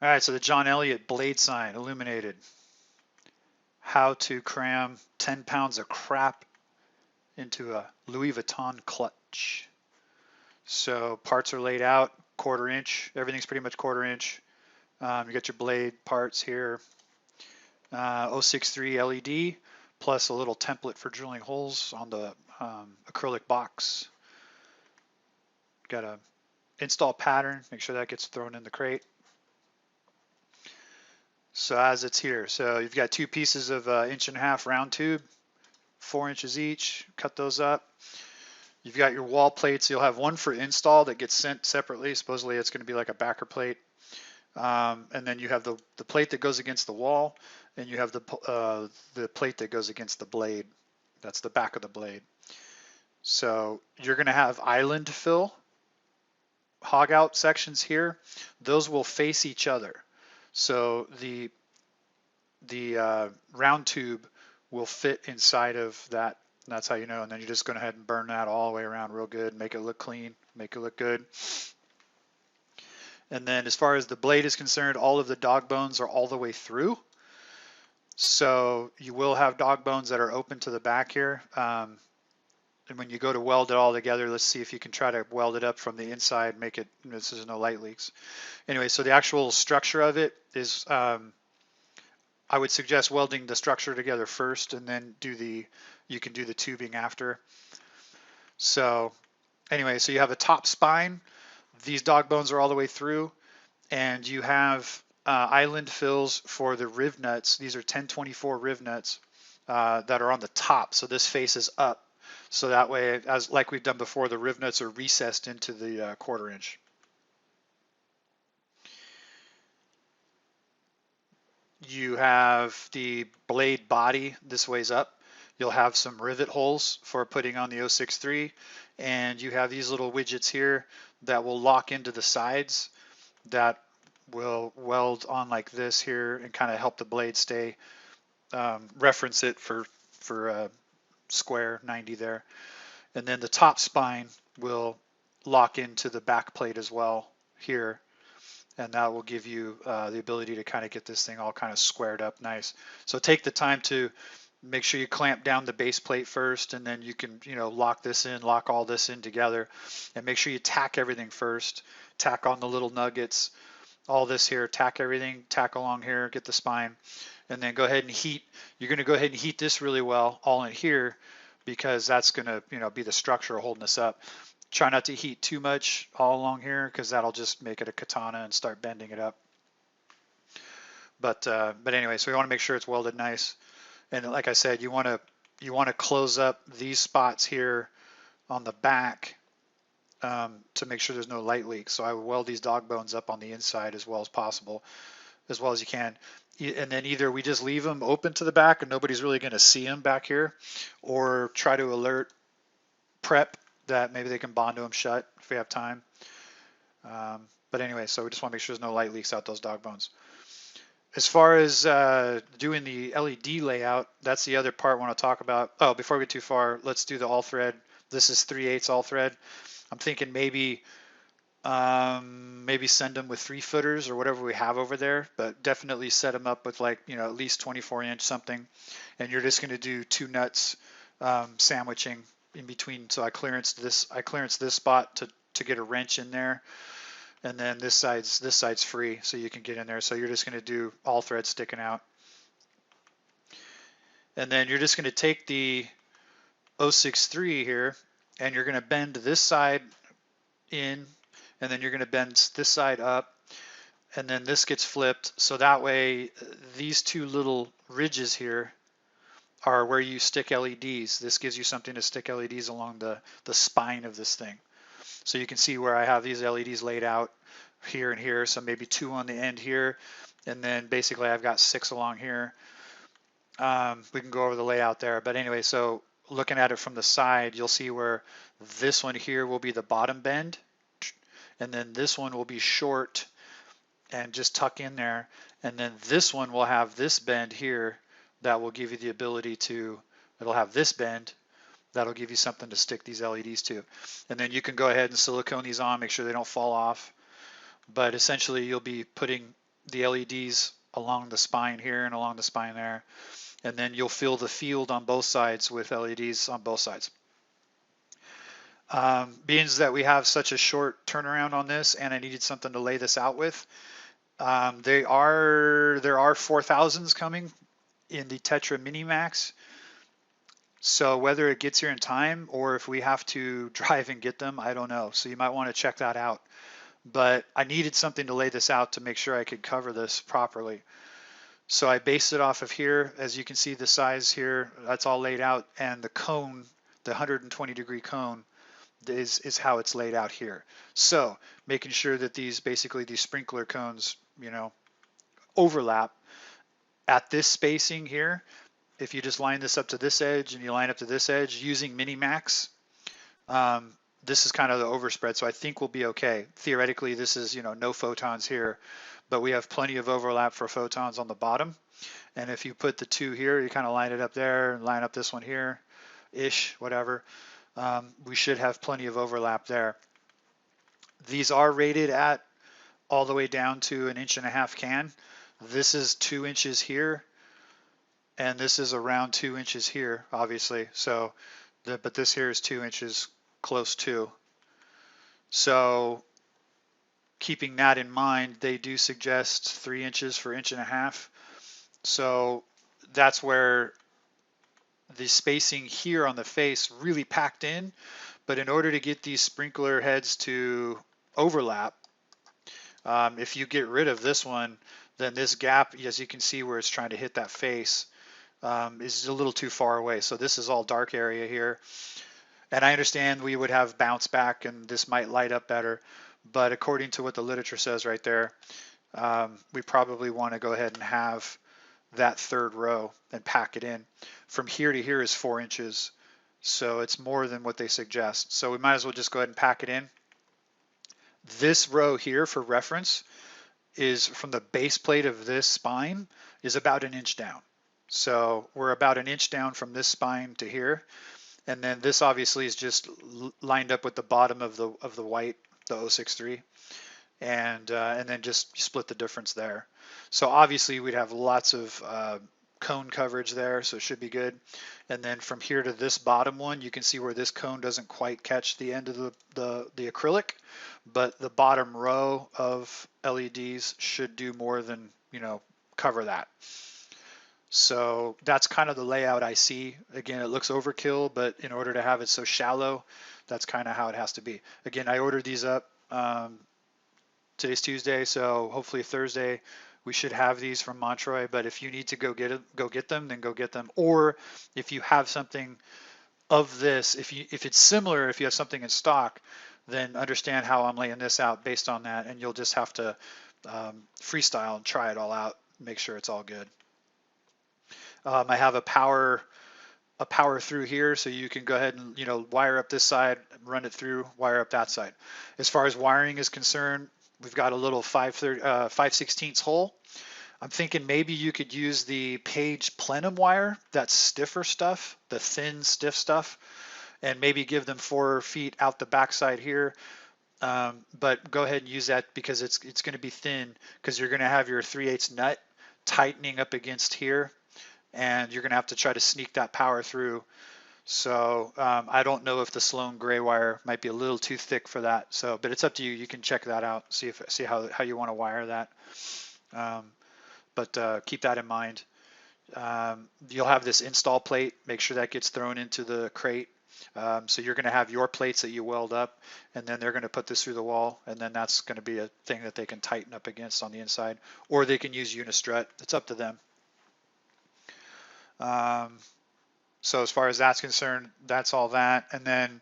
All right, so the John Elliott blade sign illuminated. How to cram 10 pounds of crap into a Louis Vuitton clutch. So parts are laid out, 1/4 inch. Everything's pretty much 1/4 inch. You got your blade parts here. 063 LED plus a little template for drilling holes on the acrylic box. Got a install pattern. Make sure that gets thrown in the crate. So as it's here, so you've got 2 pieces of 1.5 inch round tube, 4 inches each. Cut those up. You've got your wall plates. You'll have one for install that gets sent separately. Supposedly it's going to be like a backer plate. And then you have the plate that goes against the wall, and you have the plate that goes against the blade. That's the back of the blade. So you're going to have island fill, hog out sections here. Those will face each other. So the round tube will fit inside of that. That's how you know. And then you're just going to go ahead and burn that all the way around real good, make it look clean, make it look good. And then as far as the blade is concerned, all of the dog bones are all the way through. So you will have dog bones that are open to the back here. And when you go to weld it all together, let's see if you can try to weld it up from the inside, make it, this is no light leaks. Anyway, so the actual structure of it is, I would suggest welding the structure together first and then you can do the tubing after. So anyway, so you have a top spine. These dog bones are all the way through, and you have island fills for the riv nuts. These are 1024 riv nuts that are on the top. So this faces up. So that way, as like we've done before, the riv nuts are recessed into the 1/4 inch. You have the blade body this ways up. You'll have some rivet holes for putting on the 063, and you have these little widgets here that will lock into the sides that will weld on like this here and kind of help the blade stay, reference it for square 90 there. And then the top spine will lock into the back plate as well here, and that will give you the ability to kind of get this thing all kind of squared up nice. So take the time to make sure you clamp down the base plate first, and then you can, lock this in, lock all this in together, and make sure you tack everything first. Tack on the little nuggets, all this here, tack everything, tack along here, get the spine, and then go ahead and heat. You're going to go ahead and heat this really well all in here, because that's going to, be the structure holding this up. Try not to heat too much all along here, because that'll just make it a katana and start bending it up. But anyway, so we want to make sure it's welded nice. And like I said, you want to close up these spots here on the back to make sure there's no light leaks. So I would weld these dog bones up on the inside as well as possible, as well as you can. And then either we just leave them open to the back and nobody's really going to see them back here, or try to alert prep that maybe they can Bondo them shut if we have time. But anyway, so we just want to make sure there's no light leaks out those dog bones. As far as doing the LED layout, that's the other part I want to talk about. Oh, before we get too far, let's do the all thread. This is 3/8 all thread. I'm thinking maybe send them with 3-footers or whatever we have over there, but definitely set them up with like, at least 24-inch something. And you're just going to do 2 nuts sandwiching in between. So I clearance this spot to get a wrench in there. And then this side's free, so you can get in there. So you're just going to do all threads sticking out. And then you're just going to take the 063 here, and you're going to bend this side in, and then you're going to bend this side up, and then this gets flipped. So that way, these 2 little ridges here are where you stick LEDs. This gives you something to stick LEDs along the spine of this thing. So you can see where I have these LEDs laid out here and here. So maybe 2 on the end here. And then basically I've got 6 along here. We can go over the layout there. But anyway, so looking at it from the side, you'll see where this one here will be the bottom bend. And then this one will be short and just tuck in there. And then this one will have this bend here that will give you the ability to, it'll have this bend. That'll give you something to stick these LEDs to. And then you can go ahead and silicone these on, make sure they don't fall off. But essentially you'll be putting the LEDs along the spine here and along the spine there. And then you'll fill the field on both sides with LEDs on both sides. Being that we have such a short turnaround on this and I needed something to lay this out with, there are 4000s coming in the Tetra MiniMax. So whether it gets here in time or if we have to drive and get them, I don't know. So you might want to check that out. But I needed something to lay this out to make sure I could cover this properly. So I based it off of here. As you can see, the size here, that's all laid out. And the cone, the 120 degree cone, is how it's laid out here. So making sure that these sprinkler cones, overlap at this spacing here. If you just line this up to this edge and you line up to this edge using MiniMax, this is kind of the overspread, so I think we'll be okay. Theoretically, this is no photons here, but we have plenty of overlap for photons on the bottom. And if you put the two here, you kind of line it up there and line up this one here, ish, whatever. We should have plenty of overlap there. These are rated at all the way down to 1.5 inch can. This is 2 inches here, and this is around 2 inches here, obviously. So, but this here is 2 inches close to. So keeping that in mind, they do suggest 3 inches for 1.5 inches. So that's where the spacing here on the face really packed in. But in order to get these sprinkler heads to overlap, if you get rid of this one, then this gap, as you can see where it's trying to hit that face, is a little too far away. So this is all dark area here. And I understand we would have bounce back and this might light up better, but according to what the literature says right there, we probably want to go ahead and have that third row and pack it in. From here to here is 4 inches, so it's more than what they suggest. So we might as well just go ahead and pack it in. This row here, for reference, is from the base plate of this spine is about 1 inch down. So we're about 1 inch down from this spine to here. And then this obviously is just lined up with the bottom of the white, the 063, and then just split the difference there. So obviously we'd have lots of cone coverage there, so it should be good. And then from here to this bottom one, you can see where this cone doesn't quite catch the end of the acrylic, but the bottom row of LEDs should do more than cover that. So that's kind of the layout I see. Again, it looks overkill, but in order to have it so shallow, that's kind of how it has to be. Again, I ordered these up. Today's Tuesday, so hopefully Thursday we should have these from Montroy. But if you need to go get them, then go get them. Or if you have something of this, if it's similar, if you have something in stock, then understand how I'm laying this out based on that, and you'll just have to freestyle and try it all out, make sure it's all good. I have a power through here, so you can go ahead and wire up this side, run it through, wire up that side. As far as wiring is concerned, we've got a little 5/16 hole. I'm thinking maybe you could use the Page plenum wire, that stiffer stuff, the thin, stiff stuff, and maybe give them 4 feet out the backside here. But go ahead and use that because it's going to be thin, because you're going to have your 3/8 nut tightening up against here, and you're going to have to try to sneak that power through. So I don't know if the Sloan gray wire might be a little too thick for that. So, but it's up to you. You can check that out, see how you want to wire that. But keep that in mind. You'll have this install plate. Make sure that gets thrown into the crate. So you're going to have your plates that you weld up, and then they're going to put this through the wall, and then that's going to be a thing that they can tighten up against on the inside, or they can use Unistrut. It's up to them. So as far as that's concerned, that's all that. And then,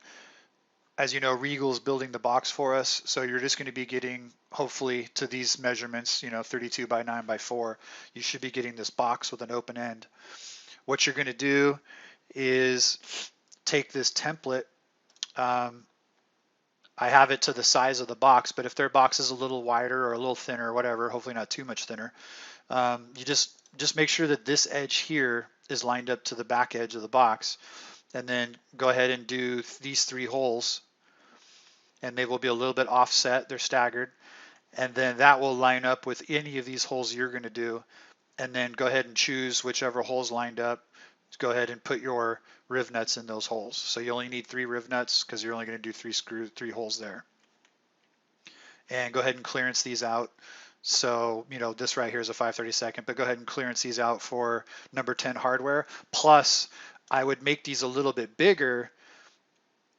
as you know, Regal's building the box for us, so you're just going to be getting, hopefully, to these measurements, 32 by 9 by 4. You should be getting this box with an open end. What you're going to do is take this template. I have it to the size of the box, but if their box is a little wider or a little thinner or whatever, hopefully not too much thinner, you just make sure that this edge here is lined up to the back edge of the box, and then go ahead and do these 3 holes, and they will be a little bit offset. They're staggered, and then that will line up with any of these holes you're going to do, and then go ahead and choose whichever holes lined up. Go ahead and put your riv nuts in those holes. So you only need 3 riv nuts because you're only going to do 3 holes there. And go ahead and clearance these out. So, you know, this right here is a 5/32, but go ahead and clearance these out for number 10 hardware. Plus, I would make these a little bit bigger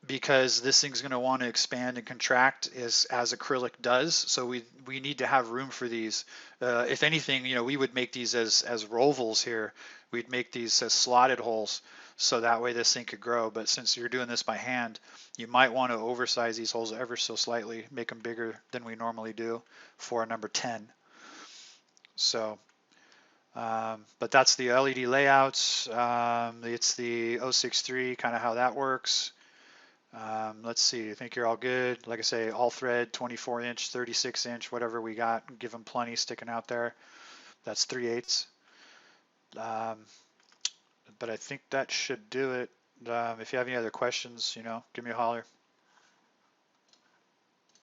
because this thing's going to want to expand and contract as acrylic does. So we need to have room for these. If anything, you know, we would make these as rovals here. We'd make these as slotted holes, so that way this thing could grow. But since you're doing this by hand, you might want to oversize these holes ever so slightly, make them bigger than we normally do for a number 10. So, but that's the LED layouts. It's the 063, kind of how that works. Let's see, I think you're all good. Like I say, all thread, 24 inch, 36 inch, whatever we got, give them plenty sticking out there. That's 3/8. But I think that should do it. If you have any other questions, you know, give me a holler.